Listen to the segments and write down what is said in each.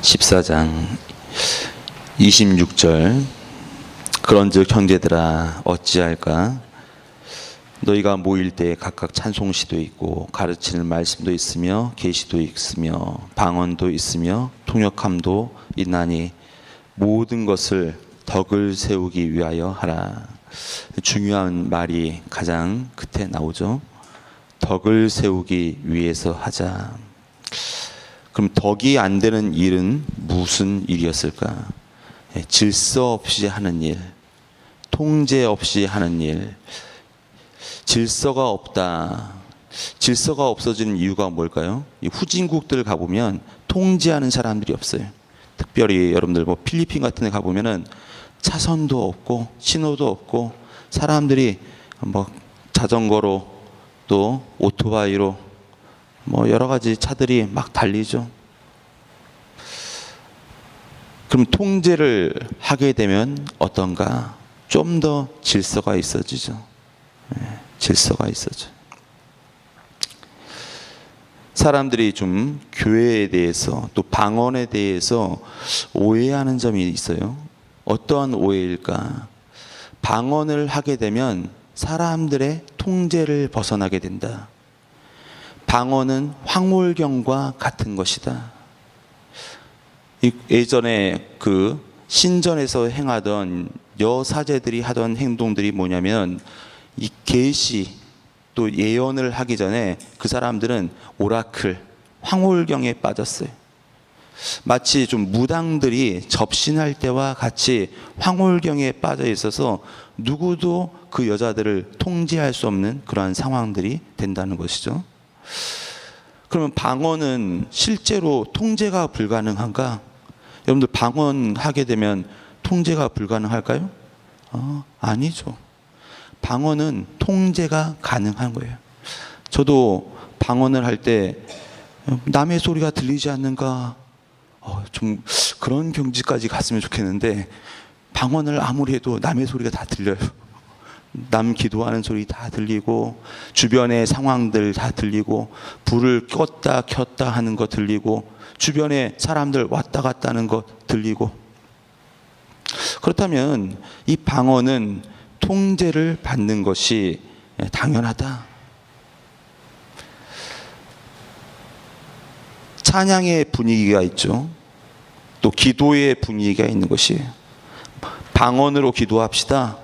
14장 26절 그런즉 형제들아 어찌할까 너희가 모일 때 각각 찬송시도 있고 가르치는 말씀도 있으며 계시도 있으며 방언도 있으며 통역함도 있나니 모든 것을 덕을 세우기 위하여 하라. 중요한 말이 가장 끝에 나오죠. 덕을 세우기 위해서 하자. 그럼 덕이 안 되는 일은 무슨 일이었을까? 질서 없이 하는 일, 통제 없이 하는 일. 질서가 없다. 질서가 없어지는 이유가 뭘까요? 이 후진국들 가보면 통제하는 사람들이 없어요. 특별히 여러분들 뭐 필리핀 같은 데 가보면은 차선도 없고 신호도 없고 사람들이 뭐 자전거로 또 오토바이로 뭐 여러 가지 차들이 막 달리죠. 그럼 통제를 하게 되면 어떤가? 좀 더 질서가 있어지죠. 질서가 있어져. 사람들이 좀 교회에 대해서 또 방언에 대해서 오해하는 점이 있어요. 어떠한 오해일까? 방언을 하게 되면 사람들의 통제를 벗어나게 된다. 방언은 황홀경과 같은 것이다. 예전에 그 신전에서 행하던 여사제들이 하던 행동들이 뭐냐면 이 계시 또 예언을 하기 전에 그 사람들은 오라클, 황홀경에 빠졌어요. 마치 좀 무당들이 접신할 때와 같이 황홀경에 빠져 있어서 누구도 그 여자들을 통제할 수 없는 그러한 상황들이 된다는 것이죠. 그러면 방언은 실제로 통제가 불가능한가? 여러분들 방언하게 되면 통제가 불가능할까요? 아니죠. 방언은 통제가 가능한 거예요. 저도 방언을 할 때 남의 소리가 들리지 않는가? 좀 그런 경지까지 갔으면 좋겠는데 방언을 아무리 해도 남의 소리가 다 들려요. 남 기도하는 소리 다 들리고 주변의 상황들 다 들리고 불을 껐다 켰다 하는 거 들리고 주변에 사람들 왔다 갔다 하는 거 들리고. 그렇다면 이 방언은 통제를 받는 것이 당연하다. 찬양의 분위기가 있죠. 또 기도의 분위기가 있는 것이에요. 방언으로 기도합시다.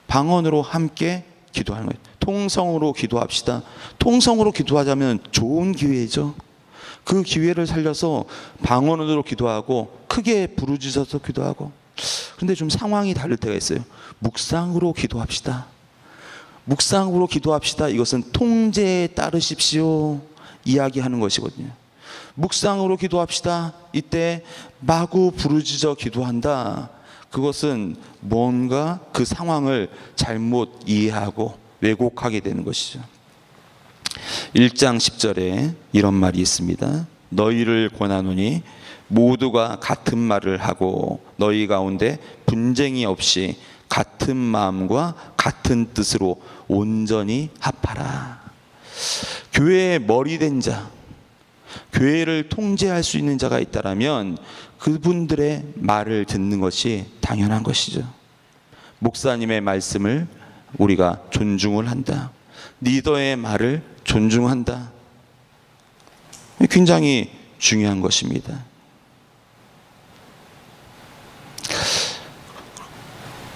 방언으로 함께 기도하는 거예요. 통성으로 기도합시다. 통성으로 기도하자면 좋은 기회죠. 그 기회를 살려서 방언으로 기도하고 크게 부르짖어서 기도하고. 그런데 좀 상황이 다를 때가 있어요. 묵상으로 기도합시다. 묵상으로 기도합시다. 이것은 통제에 따르십시오 이야기하는 것이거든요. 묵상으로 기도합시다. 이때 마구 부르짖어 기도한다. 그것은 뭔가 그 상황을 잘못 이해하고 왜곡하게 되는 것이죠. 1장 10절에 이런 말이 있습니다. 너희를 권하노니 모두가 같은 말을 하고 너희 가운데 분쟁이 없이 같은 마음과 같은 뜻으로 온전히 합하라. 교회의 머리 된 자, 교회를 통제할 수 있는 자가 있다면 그분들의 말을 듣는 것이 당연한 것이죠. 목사님의 말씀을 우리가 존중을 한다. 리더의 말을 존중한다. 굉장히 중요한 것입니다.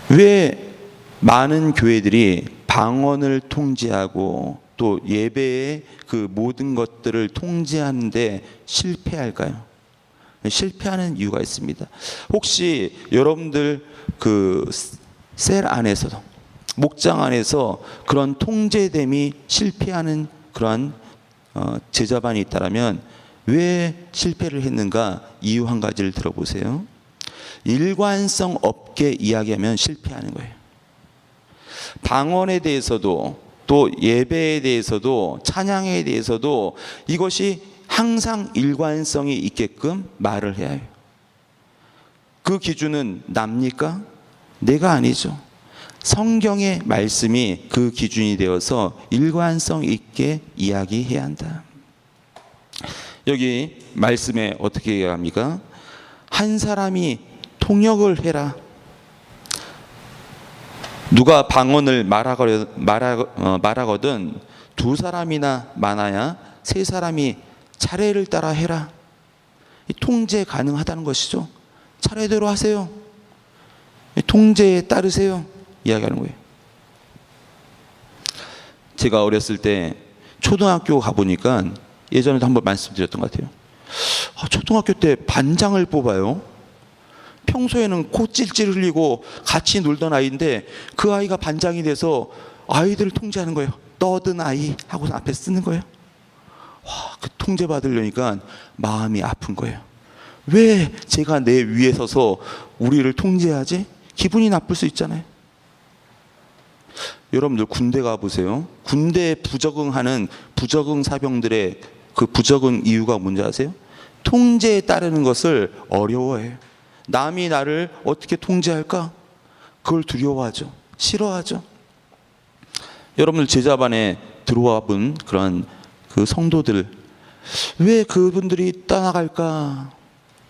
왜 많은 교회들이 방언을 통제하고 또 예배의 그 모든 것들을 통제하는데 실패할까요? 실패하는 이유가 있습니다. 혹시 여러분들 그 셀 안에서도 목장 안에서 그런 통제됨이 실패하는 그러한 제자반이 있다면 왜 실패를 했는가? 이유 한 가지를 들어보세요. 일관성 없게 이야기하면 실패하는 거예요. 방언에 대해서도 또 예배에 대해서도 찬양에 대해서도 이것이 항상 일관성이 있게끔 말을 해야 해요. 그 기준은 납니까? 내가 아니죠. 성경의 말씀이 그 기준이 되어서 일관성 있게 이야기해야 한다. 여기 말씀에 어떻게 얘기합니까? 한 사람이 통역을 해라. 누가 방언을 말하거든 두 사람이나 많아야 세 사람이 차례를 따라 해라. 통제 가능하다는 것이죠. 차례대로 하세요. 통제에 따르세요. 이야기하는 거예요. 제가 어렸을 때 초등학교 가보니까 예전에도 한번 말씀드렸던 것 같아요. 초등학교 때 반장을 뽑아요. 평소에는 코 찔찔 흘리고 같이 놀던 아이인데 그 아이가 반장이 돼서 아이들을 통제하는 거예요. 떠든 아이 하고 앞에 쓰는 거예요. 그 통제 받으려니까 마음이 아픈 거예요. 왜 제가 내 위에 서서 우리를 통제하지? 기분이 나쁠 수 있잖아요. 여러분들 군대 가보세요. 군대에 부적응하는 부적응 사병들의 그 부적응 이유가 뭔지 아세요? 통제에 따르는 것을 어려워해요. 남이 나를 어떻게 통제할까? 그걸 두려워하죠. 싫어하죠. 여러분들 제자반에 들어와 본 그런 그 성도들, 왜 그분들이 떠나갈까?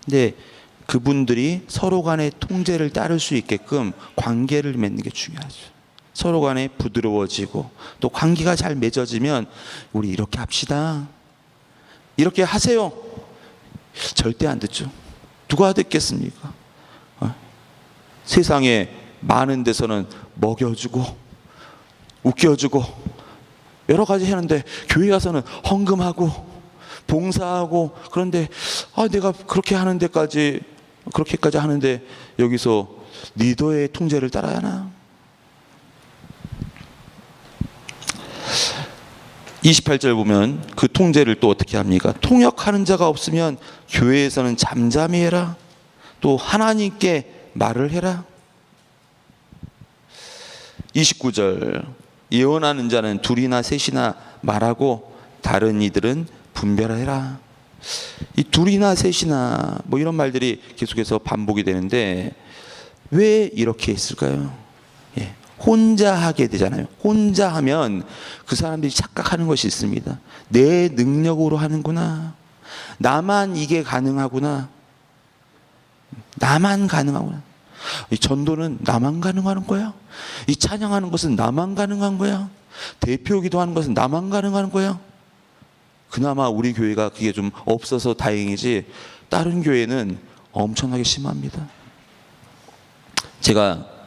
근데 그분들이 서로 간의 통제를 따를 수 있게끔 관계를 맺는 게 중요하죠. 서로 간에 부드러워지고 또 관계가 잘 맺어지면 우리 이렇게 합시다. 이렇게 하세요. 절대 안 듣죠. 누가 듣겠습니까? 세상에 많은 데서는 먹여주고 웃겨주고 여러 가지 하는데 교회 가서는 헌금하고 봉사하고 그런데 내가 그렇게까지 하는데 여기서 리더의 통제를 따라야 하나? 28절 보면 그 통제를 또 어떻게 합니까? 통역하는 자가 없으면 교회에서는 잠잠히 해라. 또 하나님께 말을 해라. 29절 예언하는 자는 둘이나 셋이나 말하고 다른 이들은 분별해라. 이 둘이나 셋이나 뭐 이런 말들이 계속해서 반복이 되는데 왜 이렇게 했을까요? 혼자 하게 되잖아요. 혼자 하면 그 사람들이 착각하는 것이 있습니다. 내 능력으로 하는구나. 나만 이게 가능하구나. 나만 가능하구나. 이 전도는 나만 가능한 거야. 이 찬양하는 것은 나만 가능한 거야. 대표 기도하는 것은 나만 가능한 거야. 그나마 우리 교회가 그게 좀 없어서 다행이지 다른 교회는 엄청나게 심합니다. 제가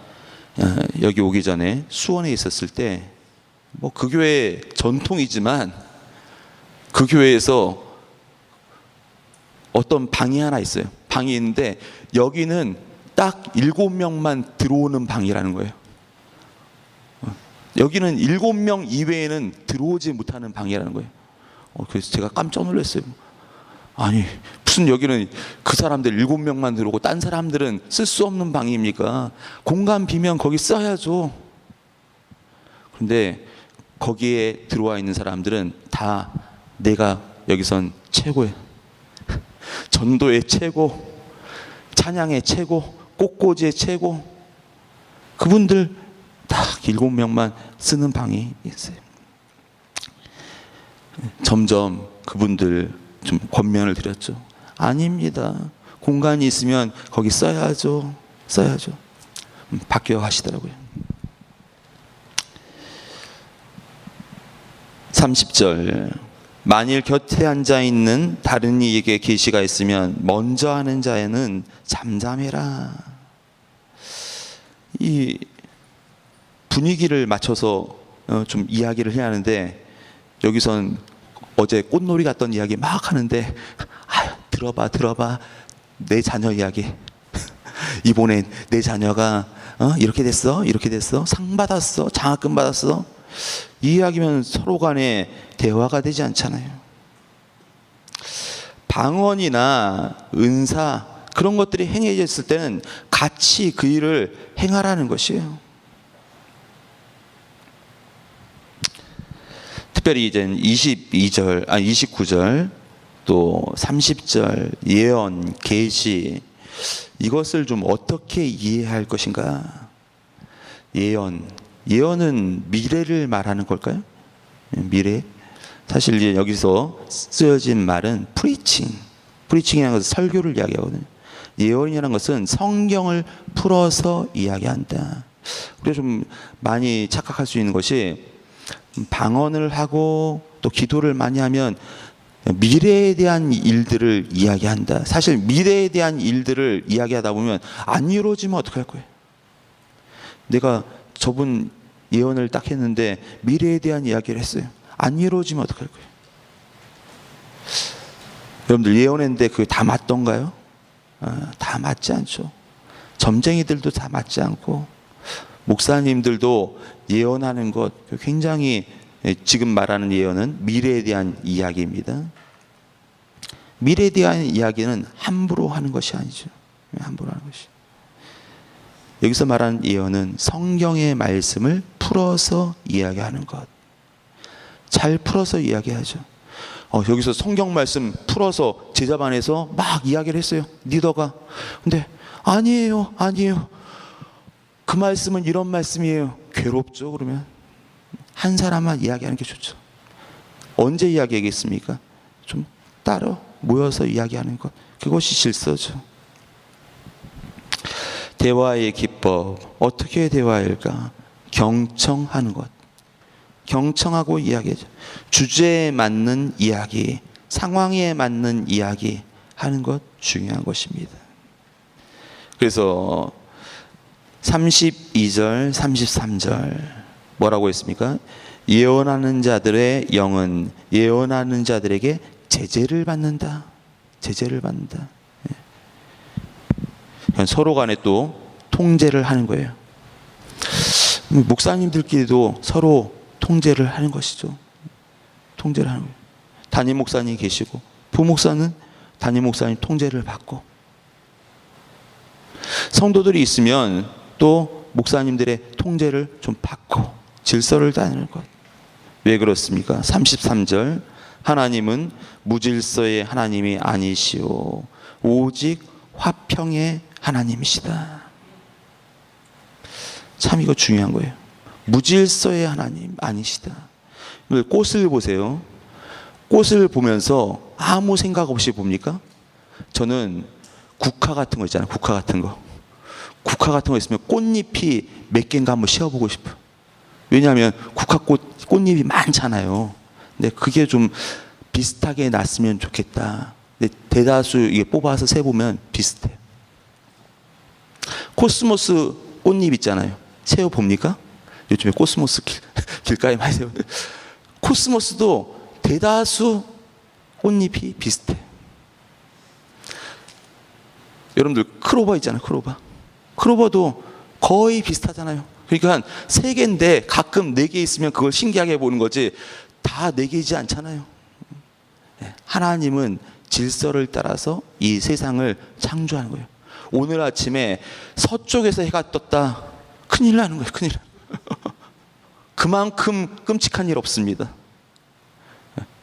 여기 오기 전에 수원에 있었을 때 뭐 그 교회 전통이지만 그 교회에서 어떤 방이 하나 있어요. 방이 있는데 여기는 딱 7명만 들어오는 방이라는 거예요. 여기는 7명 이외에는 들어오지 못하는 방이라는 거예요. 그래서 제가 깜짝 놀랐어요. 아니 무슨 여기는 그 사람들 7명만 들어오고 딴 사람들은 쓸 수 없는 방입니까? 공간 비면 거기 써야죠. 그런데 거기에 들어와 있는 사람들은 다 내가 여기선 최고예요. 전도의 최고, 찬양의 최고, 꽃꽂이의 최고. 그분들 딱 7명만 쓰는 방이 있어요. 점점 그분들 좀 권면을 드렸죠. 아닙니다. 공간이 있으면 거기 써야죠. 바뀌어 하시더라고요. 30절 만일 곁에 앉아 있는 다른 이에게 계시가 있으면 먼저 하는 자에는 잠잠해라. 이 분위기를 맞춰서 좀 이야기를 해야 하는데 여기선 어제 꽃놀이 갔던 이야기 막 하는데 들어봐 내 자녀 이야기 이번에 내 자녀가 이렇게 됐어 상 받았어 장학금 받았어 이 이야기면 서로 간에 대화가 되지 않잖아요. 방언이나 은사 그런 것들이 행해졌을 때는 같이 그 일을 행하라는 것이에요. 특별히 이제 29절 또 30절 예언, 계시 이것을 좀 어떻게 이해할 것인가? 예언은 미래를 말하는 걸까요? 미래. 사실 이제 여기서 쓰여진 말은 프리칭이라는 것은 설교를 이야기하거든요. 예언이라는 것은 성경을 풀어서 이야기한다. 우리가 좀 많이 착각할 수 있는 것이 방언을 하고 또 기도를 많이 하면 미래에 대한 일들을 이야기한다. 사실 미래에 대한 일들을 이야기하다 보면 안 이루어지면 어떡할 거예요? 내가 저분 예언을 딱 했는데 미래에 대한 이야기를 했어요. 안 이루어지면 어떡할 거예요? 여러분들 예언했는데 그게 다 맞던가요? 다 맞지 않죠. 점쟁이들도 다 맞지 않고 목사님들도 예언하는 것 굉장히, 지금 말하는 예언은 미래에 대한 이야기입니다. 미래에 대한 이야기는 함부로 하는 것이 아니죠. 함부로 하는 것이. 여기서 말하는 예언은 성경의 말씀을 풀어서 이야기하는 것. 잘 풀어서 이야기하죠. 여기서 성경 말씀 풀어서 제자반에서 막 이야기를 했어요. 리더가. 근데 아니에요. 그 말씀은 이런 말씀이에요. 괴롭죠. 그러면 한 사람만 이야기하는 게 좋죠. 언제 이야기하겠습니까? 좀 따로 모여서 이야기하는 것. 그것이 질서죠. 대화의 기법. 어떻게 대화할까? 경청하는 것. 경청하고 이야기하죠. 주제에 맞는 이야기, 상황에 맞는 이야기 하는 것 중요한 것입니다. 그래서 32절, 33절 뭐라고 했습니까? 예언하는 자들의 영은 예언하는 자들에게 제재를 받는다. 제재를 받는다. 서로 간에 또 통제를 하는 거예요. 목사님들끼리도 서로 통제를 하는 것이죠. 통제를 하는 거예요. 담임 목사님 계시고 부목사는 담임 목사님 통제를 받고, 성도들이 있으면 또 목사님들의 통제를 좀 받고 질서를 따르는 것. 왜 그렇습니까? 33절 하나님은 무질서의 하나님이 아니시오 오직 화평의 하나님이시다. 참 이거 중요한 거예요. 무질서의 하나님 아니시다. 꽃을 보세요. 꽃을 보면서 아무 생각 없이 봅니까? 저는 국화 같은 거 있잖아요. 국화 같은 거. 국화 같은 거 있으면 꽃잎이 몇 개인가 한번 씌워보고 싶어요. 왜냐하면 꽃잎이 많잖아요. 근데 그게 좀 비슷하게 났으면 좋겠다. 근데 대다수 이게 뽑아서 세보면 비슷해요. 코스모스 꽃잎 있잖아요. 세워 봅니까? 요즘에 코스모스 길가에 많이 세우는데 코스모스도 대다수 꽃잎이 비슷해요. 여러분들 크로버 있잖아요. 크로버도 거의 비슷하잖아요. 그러니까 한 3개인데 가끔 4개 있으면 그걸 신기하게 보는 거지 다 4개이지 않잖아요. 하나님은 질서를 따라서 이 세상을 창조하는 거예요. 오늘 아침에 서쪽에서 해가 떴다. 큰일 나는 거예요. 큰일. 그만큼 끔찍한 일 없습니다.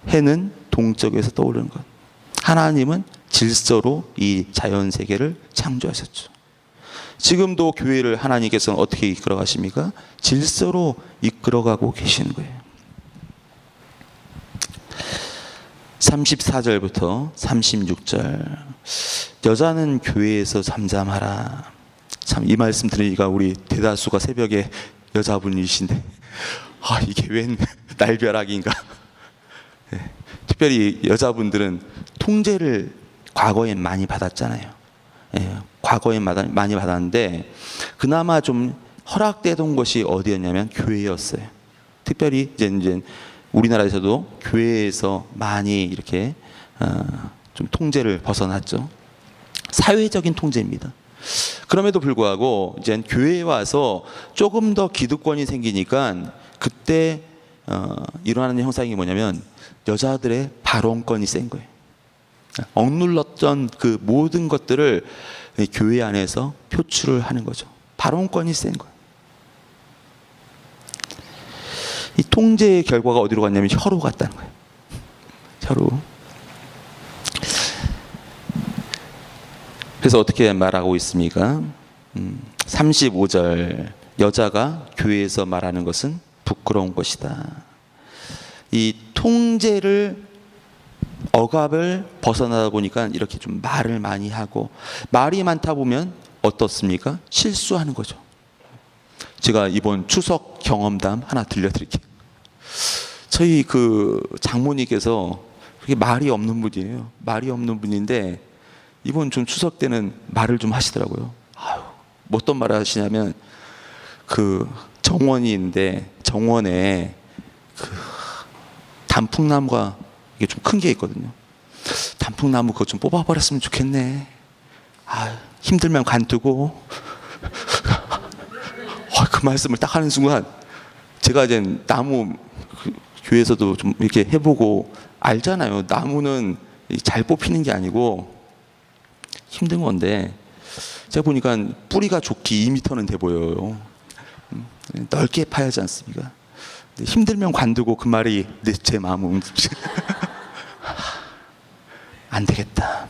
해는 동쪽에서 떠오르는 것. 하나님은 질서로 이 자연 세계를 창조하셨죠. 지금도 교회를 하나님께서는 어떻게 이끌어 가십니까? 질서로 이끌어가고 계시는 거예요. 34절부터 36절 여자는 교회에서 잠잠하라. 참 이 말씀 들으니까 우리 대다수가 새벽에 여자분이신데 이게 웬 날벼락인가. 네. 특별히 여자분들은 통제를 과거엔 많이 받았잖아요. 네. 과거엔 많이 받았는데 그나마 좀 허락되던 것이 어디였냐면 교회였어요. 특별히 이제 우리나라에서도 교회에서 많이 이렇게 좀 통제를 벗어났죠. 사회적인 통제입니다. 그럼에도 불구하고 이제 교회에 와서 조금 더 기득권이 생기니까 그때 일어나는 형상이 뭐냐면 여자들의 발언권이 센 거예요. 억눌렀던 그 모든 것들을 교회 안에서 표출을 하는 거죠. 발언권이 센 거예요. 이 통제의 결과가 어디로 갔냐면 혀로 갔다는 거예요. 혀로. 그래서 어떻게 말하고 있습니까? 35절 여자가 교회에서 말하는 것은 부끄러운 것이다. 이 통제를 억압을 벗어나다 보니까 이렇게 좀 말을 많이 하고, 말이 많다 보면 어떻습니까? 실수하는 거죠. 제가 이번 추석 경험담 하나 들려드릴게요. 저희 그 장모님께서 그렇게 말이 없는 분이에요. 말이 없는 분인데 이번 좀 추석 때는 말을 좀 하시더라고요. 아유, 뭐 어떤 말을 하시냐면, 그 정원이 있는데 정원에 그 단풍나무가 이게 좀 큰 게 있거든요. 단풍나무 그거 좀 뽑아버렸으면 좋겠네. 아, 힘들면 관두고. 그 말씀을 딱 하는 순간 제가 이제 나무 교회에서도 좀 이렇게 해보고 알잖아요. 나무는 잘 뽑히는 게 아니고 힘든 건데, 제가 보니까 뿌리가 좋기 2m는 돼 보여요. 넓게 파야지 않습니까? 힘들면 관두고, 그 말이 제 마음을 안 되겠다.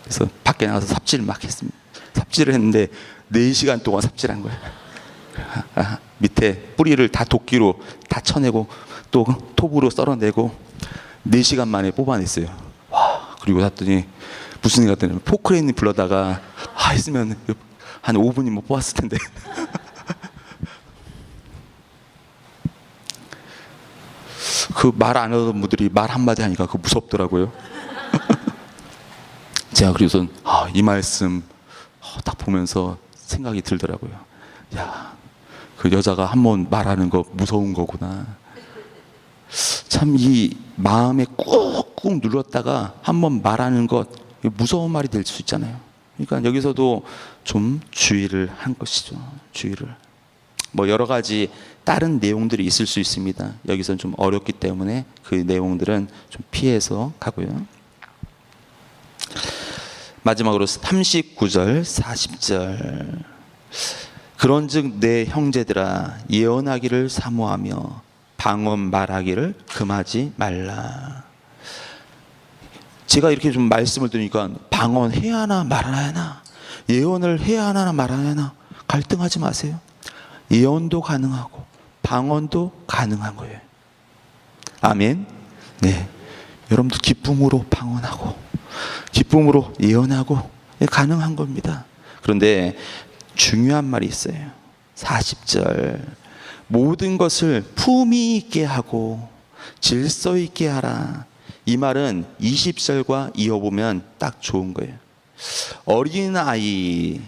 그래서 밖에 나가서 삽질을 막 했습니다. 삽질을 했는데 4시간 동안 삽질한 거예요. 밑에 뿌리를 다 도끼로 다 쳐내고 또 톱으로 썰어내고 4시간 만에 뽑아냈어요. 와, 그리고 갔더니 무슨 일 같더니 포크레인 불러다가 했으면 한 5분이면 뽑았을 텐데. 그 말 안 하던 분들이 말 한마디 하니까 그거 무섭더라고요. 제가 그래서 이 말씀 딱 보면서 생각이 들더라고요. 야, 그 여자가 한번 말하는 거 무서운 거구나. 참 이 마음에 꾹꾹 눌렀다가 한번 말하는 것, 무서운 말이 될 수 있잖아요. 그러니까 여기서도 좀 주의를 한 것이죠. 주의를. 뭐 여러 가지 다른 내용들이 있을 수 있습니다. 여기서는 좀 어렵기 때문에 그 내용들은 좀 피해서 가고요. 마지막으로 39절, 40절. 그런즉 내 형제들아, 예언하기를 사모하며 방언 말하기를 금하지 말라. 제가 이렇게 좀 말씀을 드리니까 방언 해야 하나 말아야 하나, 예언을 해야 하나 말아야 하나 갈등하지 마세요. 예언도 가능하고 방언도 가능한 거예요. 아멘. 네, 여러분도 기쁨으로 방언하고 기쁨으로 예언하고 가능한 겁니다. 그런데 중요한 말이 있어요. 40절. 모든 것을 품위 있게 하고 질서 있게 하라. 이 말은 20절과 이어보면 딱 좋은 거예요. 어린아이,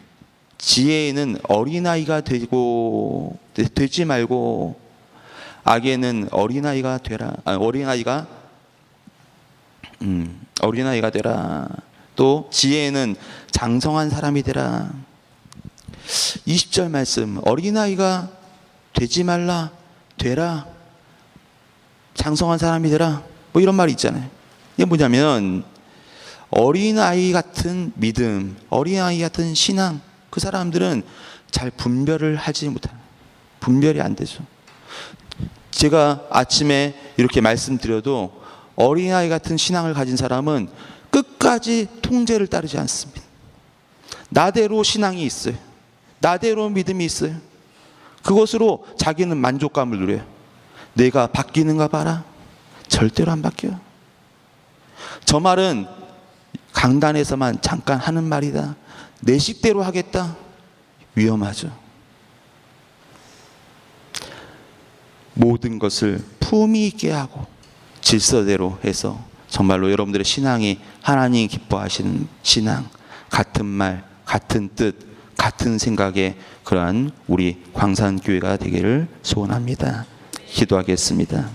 지혜에는 어린아이가 되지 말고 악에는 어린아이가 되라. 어린아이가 되라. 또 지혜에는 장성한 사람이 되라. 20절 말씀, 어린아이가 되지 말라, 되라, 장성한 사람이 되라, 뭐 이런 말이 있잖아요. 이게 뭐냐면 어린아이 같은 믿음, 어린아이 같은 신앙, 그 사람들은 잘 분별을 하지 못해요. 분별이 안 되죠. 제가 아침에 이렇게 말씀드려도 어린아이 같은 신앙을 가진 사람은 끝까지 통제를 따르지 않습니다. 나대로 신앙이 있어요. 나대로 믿음이 있어요. 그것으로 자기는 만족감을 누려요. 내가 바뀌는가 봐라. 절대로 안 바뀌어요. 저 말은 강단에서만 잠깐 하는 말이다. 내 식대로 하겠다. 위험하죠. 모든 것을 품위 있게 하고 질서대로 해서 정말로 여러분들의 신앙이 하나님이 기뻐하시는 신앙, 같은 말, 같은 뜻, 같은 생각의 그러한 우리 광산교회가 되기를 소원합니다. 기도하겠습니다.